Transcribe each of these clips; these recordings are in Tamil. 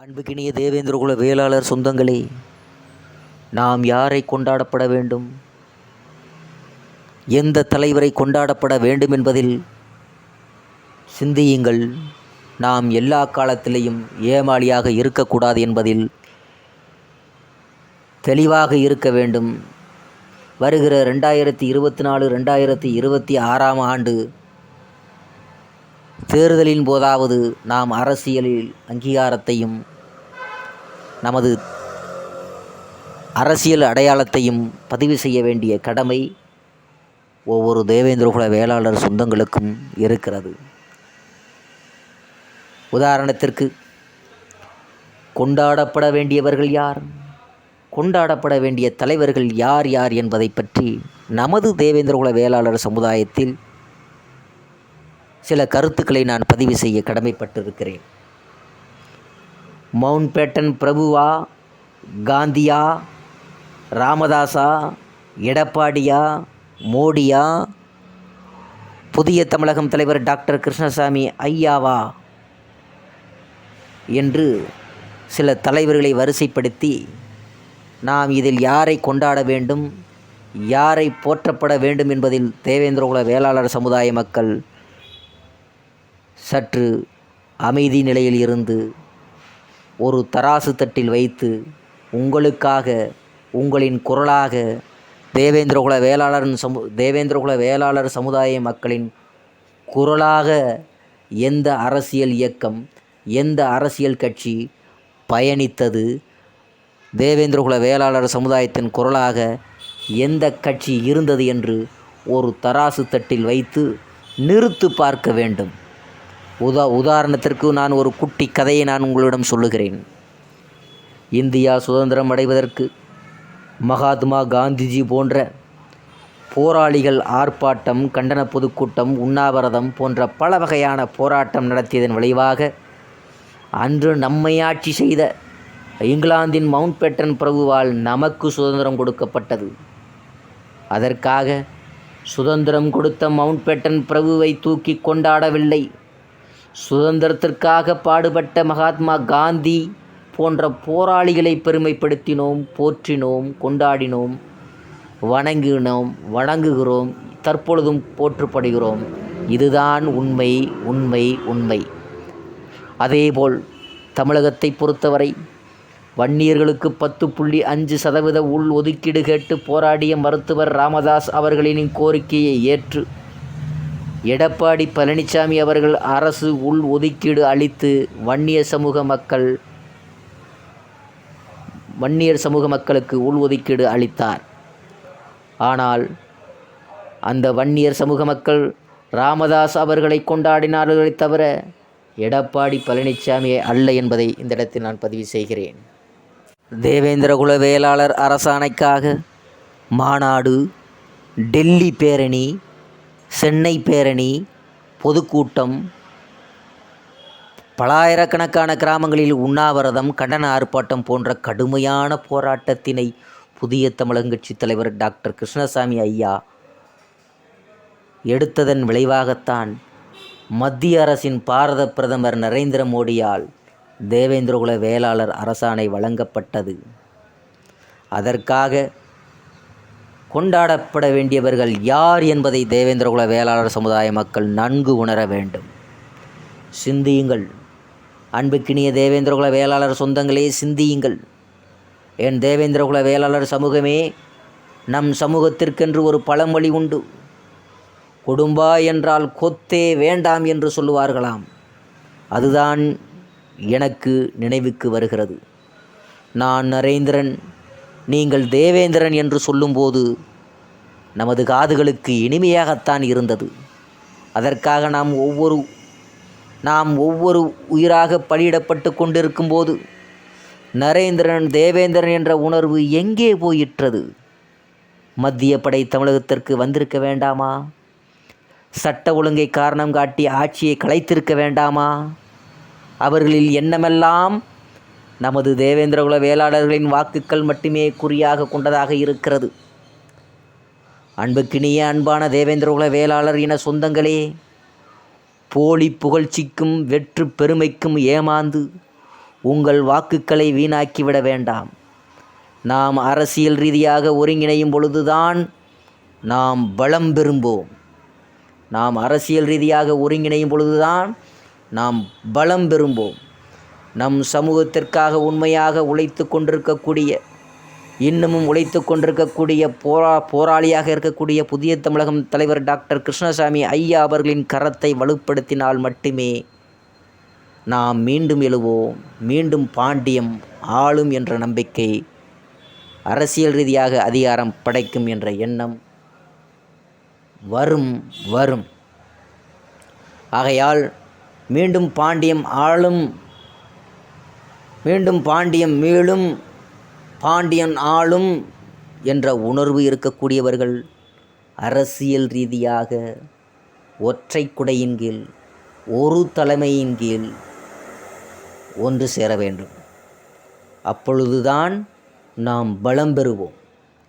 அன்புக்கினிய தேவேந்திரகுல வேளாளர் சொந்தங்களே, நாம் யாரை கொண்டாடப்பட வேண்டும், எந்த தலைவரை கொண்டாடப்பட வேண்டும் என்பதில் சிந்தியுங்கள். நாம் எல்லா காலத்திலேயும் ஏமாளியாக இருக்கக்கூடாது என்பதில் தெளிவாக இருக்க வேண்டும். வருகிற 2024 2026 ஆண்டு தேர்தலின் போதாவது நாம் அரசியலில் அங்கீகாரத்தையும் நமது அரசியல் அடையாளத்தையும் பதிவு செய்ய வேண்டிய கடமை ஒவ்வொரு தேவேந்திரகுல வேளாளர் சொந்தங்களுக்கும் இருக்கிறது. உதாரணத்திற்கு, கொண்டாடப்பட வேண்டியவர்கள் யார், கொண்டாடப்பட வேண்டிய தலைவர்கள் யார் யார் என்பதை பற்றி நமது தேவேந்திரகுல வேளாளர் சமுதாயத்தில் சில கருத்துக்களை நான் பதிவு செய்ய கடமைப்பட்டிருக்கிறேன். மவுண்ட் பேட்டன் பிரபுவா, காந்தியா, ராமதாஸா, எடப்பாடியா, மோடியா, புதிய தமிழகம் தலைவர் டாக்டர் கிருஷ்ணசாமி ஐயாவா என்று சில தலைவர்களை வரிசைப்படுத்தி நாம் இதில் யாரை கொண்டாட வேண்டும், யாரை போற்றப்பட வேண்டும் என்பதில் தேவேந்திரகுல வேளாளர் சமுதாய மக்கள் சற்று அமைதி நிலையில் இருந்து ஒரு தராசு தட்டில் வைத்து உங்களுக்காக, உங்களின் குரலாக தேவேந்திரகுல வேளாளர் சமுதாய மக்களின் குரலாக எந்த அரசியல் இயக்கம், எந்த அரசியல் கட்சி பயணித்தது, தேவேந்திரகுல வேளாளர் சமுதாயத்தின் குரலாக எந்த கட்சி இருந்தது என்று ஒரு தராசு தட்டில் வைத்து நிறுத்து பார்க்க வேண்டும். உதாரணத்திற்கு நான் ஒரு குட்டி கதையை நான் உங்களிடம் சொல்லுகிறேன். இந்தியா சுதந்திரம் அடைவதற்கு மகாத்மா காந்திஜி போன்ற போராளிகள் ஆர்ப்பாட்டம், கண்டன பொதுக்கூட்டம், உண்ணாவிரதம் போன்ற பல வகையான போராட்டம் நடத்தியதன் விளைவாக அன்று நம்மை ஆட்சி செய்த இங்கிலாந்தின் மவுண்ட் பேட்டன் பிரபுவால் நமக்கு சுதந்திரம் கொடுக்கப்பட்டது. அதற்காக சுதந்திரம் கொடுத்த மவுண்ட் பேட்டன் பிரபுவை தூக்கி கொண்டாடவில்லை. சுதந்திரத்திற்காக பாடுபட்ட மகாத்மா காந்தி போன்ற போராளிகளை பெருமைப்படுத்தினோம், போற்றினோம், கொண்டாடினோம், வணங்குகிறோம், தற்பொழுதும் போற்றப்படுகிறோம். இதுதான் உண்மை உண்மை உண்மை. அதேபோல் தமிழகத்தை பொறுத்தவரை வன்னியர்களுக்கு 10.5% உள் ஒதுக்கீடு கேட்டு போராடிய மருத்துவர் ராமதாஸ் அவர்களின் கோரிக்கையை ஏற்று எடப்பாடி பழனிசாமி அவர்கள் அரசு உள் ஒதுக்கீடு அளித்து வன்னியர் சமூக மக்களுக்கு உள் ஒதுக்கீடு அளித்தார். ஆனால் அந்த வன்னியர் சமூக மக்கள் ராமதாஸ் அவர்களை கொண்டாடினார்களே தவிர எடப்பாடி பழனிசாமியை அல்ல என்பதை இந்த இடத்தில் நான் பதிவு செய்கிறேன். தேவேந்திரகுல வேளாளர் அரசாணைக்காக மாநாடு, டெல்லி பேரணி, சென்னை பேரணி, பொதுக்கூட்டம், பலாயிரக்கணக்கான கிராமங்களில் உண்ணாவிரதம், கண்டன ஆர்ப்பாட்டம் போன்ற கடுமையான போராட்டத்தினை புதிய தமிழகட்சி தலைவர் டாக்டர் கிருஷ்ணசாமி ஐயா எடுத்ததன் விளைவாகத்தான் மத்திய அரசின் பாரத பிரதமர் நரேந்திர மோடியால் தேவேந்திரகுல வேளாளர் அரசாணை வழங்கப்பட்டது. அதற்காக கொண்டாடப்பட வேண்டியவர்கள் யார் என்பதை தேவேந்திரகுல வேளாளர் சமுதாய மக்கள் நன்கு உணர வேண்டும். சிந்தியுங்கள். அன்புக்கினிய தேவேந்திரகுல வேளாளர் சொந்தங்களே, சிந்தியுங்கள். என் தேவேந்திரகுல வேளாளர் சமூகமே, நம் சமூகத்திற்கென்று ஒரு பழமொழி உண்டு. கொடும்பா என்றால் கொத்தே வேண்டாம் என்று சொல்லுவார்களாம். அதுதான் எனக்கு நினைவுக்கு வருகிறது. நான் நரேந்திரன், நீங்கள் தேவேந்திரன் என்று சொல்லும்போது நமது காதுகளுக்கு இனிமையாகத்தான் இருந்தது. அதற்காக நாம் ஒவ்வொரு உயிராக பலியிடப்பட்டு கொண்டிருக்கும் போது நரேந்திரன், தேவேந்திரன் என்ற உணர்வு எங்கே போயிற்றது? மத்திய படை தமிழகத்திற்கு வந்திருக்க வேண்டாமா? சட்ட ஒழுங்கை காரணம் காட்டி ஆட்சியை கலைத்திருக்க வேண்டாமா? அவர்களில் எண்ணமெல்லாம் நமது தேவேந்திரகுல வேளாளர்களின் வாக்குகள் மட்டுமே குறியாக கொண்டதாக இருக்கிறது. அன்புக்கினிய அன்பான தேவேந்திரகுல வேளாளர் இன சொந்தங்களே, போலி புகழ்ச்சிக்கும் வெற்று பெருமைக்கும் ஏமாந்து உங்கள் வாக்குகளை வீணாக்கிவிட வேண்டாம். நாம் அரசியல் ரீதியாக ஒருங்கிணையும் பொழுதுதான் நாம் பலம் பெறும்போம். நாம் அரசியல் ரீதியாக ஒருங்கிணையும் பொழுதுதான் நாம் பலம் பெறும்போம். நம் சமூகத்திற்காக உண்மையாக உழைத்து கொண்டிருக்கக்கூடிய, இன்னமும் உழைத்து கொண்டிருக்கக்கூடிய போராளியாக இருக்கக்கூடிய புதிய தமிழகம் தலைவர் டாக்டர் கிருஷ்ணசாமி ஐயா அவர்களின் கரத்தை வலுப்படுத்தினால் மட்டுமே நாம் மீண்டும் எழுவோம். மீண்டும் பாண்டியம் ஆளும் என்ற நம்பிக்கை, அரசியல் ரீதியாக அதிகாரம் படைக்கும் என்ற எண்ணம் வரும். ஆகையால் மீண்டும் பாண்டியம் ஆளும், மீண்டும் பாண்டியம் மீளும், பாண்டியன் ஆளும் என்ற உணர்வு இருக்கக்கூடியவர்கள் அரசியல் ரீதியாக ஒற்றை குடையின் கீழ், ஒரு தலைமையின் கீழ் ஒன்று சேர வேண்டும். அப்பொழுதுதான் நாம் பலம் பெறுவோம்.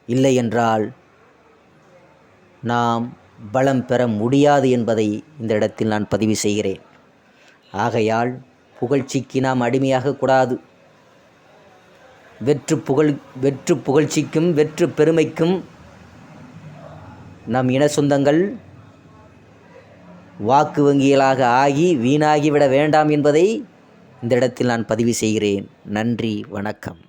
இல்லை என்றால் நாம் பலம் பெற முடியாது என்பதை இந்த இடத்தில் நான் பதிவு செய்கிறேன். ஆகையால் புகழ்ச்சிக்கு நாம் அடிமையாகக்கூடாது. வெற்று புகழ்ச்சிக்கும் வெற்று பெருமைக்கும் நம் இன சொந்தங்கள் வாக்கு வங்கிகளாக ஆகி வீணாகிவிட வேண்டாம் என்பதை இந்த இடத்தில் நான் பதிவு செய்கிறேன். நன்றி, வணக்கம்.